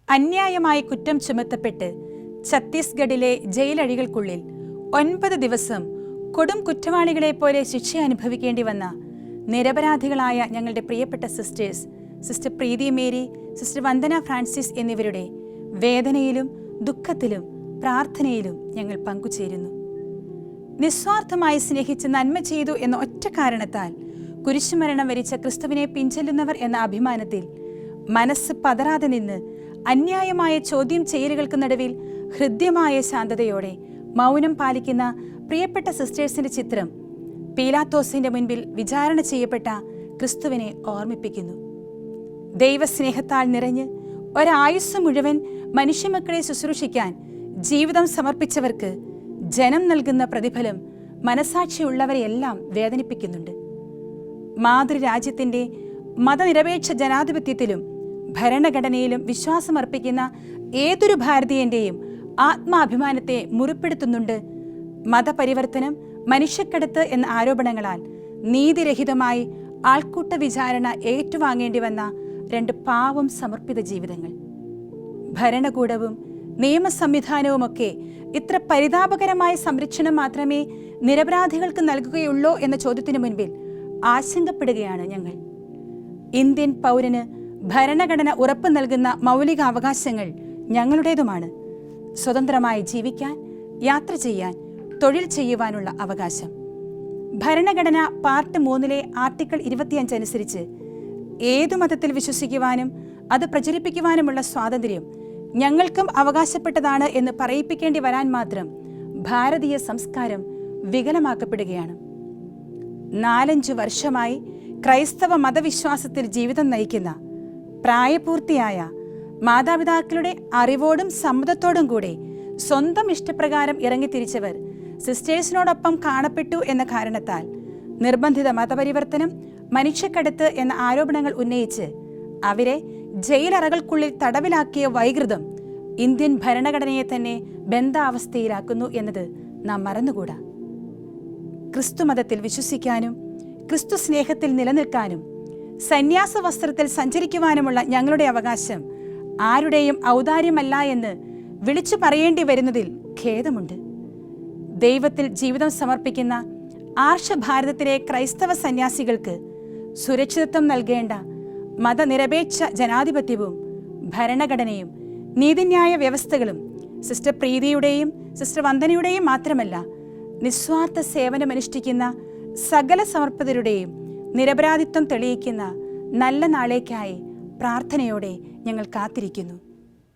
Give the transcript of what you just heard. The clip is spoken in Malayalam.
അന്യായമായി കുറ്റം ചുമത്തപ്പെട്ട് ഛത്തീസ്ഗഡിലെ ജയിലഴികൾക്കുള്ളിൽ 9 ദിവസം കൊടും കുറ്റവാളികളെപ്പോലെ ശിക്ഷ അനുഭവിക്കേണ്ടി വന്ന നിരപരാധികളായ ഞങ്ങളുടെ പ്രിയപ്പെട്ട സിസ്റ്റർ പ്രീതി മേരി, സിസ്റ്റർ വന്ദന ഫ്രാൻസിസ് എന്നിവരുടെ വേദനയിലും ദുഃഖത്തിലും പ്രാർത്ഥനയിലും ഞങ്ങൾ പങ്കുചേരുന്നു. നിസ്വാർത്ഥമായി സ്നേഹിച്ച് നന്മ ചെയ്തു എന്ന ഒറ്റ കാരണത്താൽ കുരിശുമരണം വരിച്ച ക്രിസ്തുവിനെ പിൻചെല്ലുന്നവർ എന്ന അഭിമാനത്തിൽ മനസ്സ് പതറാതെ നിന്ന് അന്യായമായ ചോദ്യം ചെയ്യലുകൾക്ക് നടുവിൽ ഹൃദ്യമായ ശാന്തതയോടെ മൗനം പാലിക്കുന്ന പ്രിയപ്പെട്ട സിസ്റ്റേഴ്സിന്റെ ചിത്രം പീലാത്തോസിന്റെ മുൻപിൽ വിചാരണ ചെയ്യപ്പെട്ട ക്രിസ്തുവിനെ ഓർമ്മിപ്പിക്കുന്നു. ദൈവസ്നേഹത്താൽ നിറഞ്ഞ് ഒരായുസ് മുഴുവൻ മനുഷ്യമക്കളെ ശുശ്രൂഷിക്കാൻ ജീവിതം സമർപ്പിച്ചവർക്ക് ജനം നൽകുന്ന പ്രതിഫലം മനസാക്ഷിയുള്ളവരെയെല്ലാം വേദനിപ്പിക്കുന്നുണ്ട്. മാതൃരാജ്യത്തിന്റെ മതനിരപേക്ഷ ജനാധിപത്യത്തിലും ഭരണഘടനയിലും വിശ്വാസമർപ്പിക്കുന്ന ഏതൊരു ഭാരതീയന്റെയും ആത്മാഭിമാനത്തെ മുറിപ്പെടുത്തുന്നുണ്ട് മതപരിവർത്തനം, മനുഷ്യക്കടത്ത് എന്ന ആരോപണങ്ങളാൽ നീതിരഹിതമായി ആൾക്കൂട്ട വിചാരണ ഏറ്റുവാങ്ങേണ്ടി വന്ന 2 പാവം സമർപ്പിത ജീവിതങ്ങൾ. ഭരണകൂടവും നിയമ സംവിധാനവുമൊക്കെ ഇത്ര പരിതാപകരമായ സംരക്ഷണം മാത്രമേ നിരപരാധികൾക്ക് നൽകുകയുള്ളൂ എന്ന ചോദ്യത്തിനു മുൻപിൽ ആശങ്കപ്പെടുകയാണ് ഞങ്ങൾ. ഇന്ത്യൻ പൗരന് ഭരണഘടന ഉറപ്പു നൽകുന്ന മൗലിക അവകാശങ്ങൾ ഞങ്ങളുടേതുമാണ്. സ്വതന്ത്രമായി ജീവിക്കാൻ, യാത്ര ചെയ്യാൻ, തൊഴിൽ ചെയ്യുവാനുള്ള അവകാശം. ഭരണഘടന പാർട്ട് 3 ആർട്ടിക്കിൾ 25 അനുസരിച്ച് ഏതു മതത്തിൽ വിശ്വസിക്കുവാനും അത് പ്രചരിപ്പിക്കുവാനുമുള്ള സ്വാതന്ത്ര്യം ഞങ്ങൾക്കും അവകാശപ്പെട്ടതാണ് എന്ന് പറയിപ്പിക്കേണ്ടി വരാൻ മാത്രം ഭാരതീയ സംസ്കാരം വികലമാക്കപ്പെടുകയാണ്. 4-5 വർഷമായി ക്രൈസ്തവ മതവിശ്വാസത്തിൽ ജീവിതം നയിക്കുന്ന പ്രായപൂർത്തിയായ മാതാപിതാക്കളുടെ അറിവോടും സമ്മതത്തോടും കൂടെ സ്വന്തം ഇഷ്ടപ്രകാരം ഇറങ്ങിത്തിരിച്ചവർ സിസ്റ്റേഴ്സിനോടൊപ്പം കാണപ്പെട്ടു എന്ന കാരണത്താൽ നിർബന്ധിത മതപരിവർത്തനം, മനുഷ്യക്കടത്ത് എന്ന ആരോപണങ്ങൾ ഉന്നയിച്ച് അവരെ ജയിലറകൾക്കുള്ളിൽ തടവിലാക്കിയ വൈകൃതം ഇന്ത്യൻ ഭരണഘടനയെ തന്നെ ബന്ധാവസ്ഥയിലാക്കുന്നു എന്നത് നാം മറന്നുകൂടാ. ക്രിസ്തുമതത്തിൽ വിശ്വസിക്കാനും ക്രിസ്തു സ്നേഹത്തിൽ നിലനിൽക്കാനും സന്യാസ വസ്ത്രത്തിൽ സഞ്ചരിക്കുവാനുമുള്ള ഞങ്ങളുടെ അവകാശം ആരുടെയും ഔദാര്യമല്ല എന്ന് വിളിച്ചു പറയേണ്ടി വരുന്നതിൽ ഖേദമുണ്ട്. ദൈവത്തിൽ ജീവിതം സമർപ്പിക്കുന്ന ആർഷഭാരതത്തിലെ ക്രൈസ്തവ സന്യാസികൾക്ക് സുരക്ഷിതത്വം നൽകേണ്ട മതനിരപേക്ഷ ജനാധിപത്യവും ഭരണഘടനയും നീതിന്യായ വ്യവസ്ഥകളും സിസ്റ്റർ പ്രീതിയുടെയും സിസ്റ്റർ വന്ദനയുടെയും മാത്രമല്ല, നിസ്വാർത്ഥ സേവനമനുഷ്ഠിക്കുന്ന സകല സമർപ്പിതരുടെയും നിരപരാധിത്വം തെളിയിക്കുന്ന നല്ല നാളേക്കായി പ്രാർത്ഥനയോടെ ഞങ്ങൾ കാത്തിരിക്കുന്നു.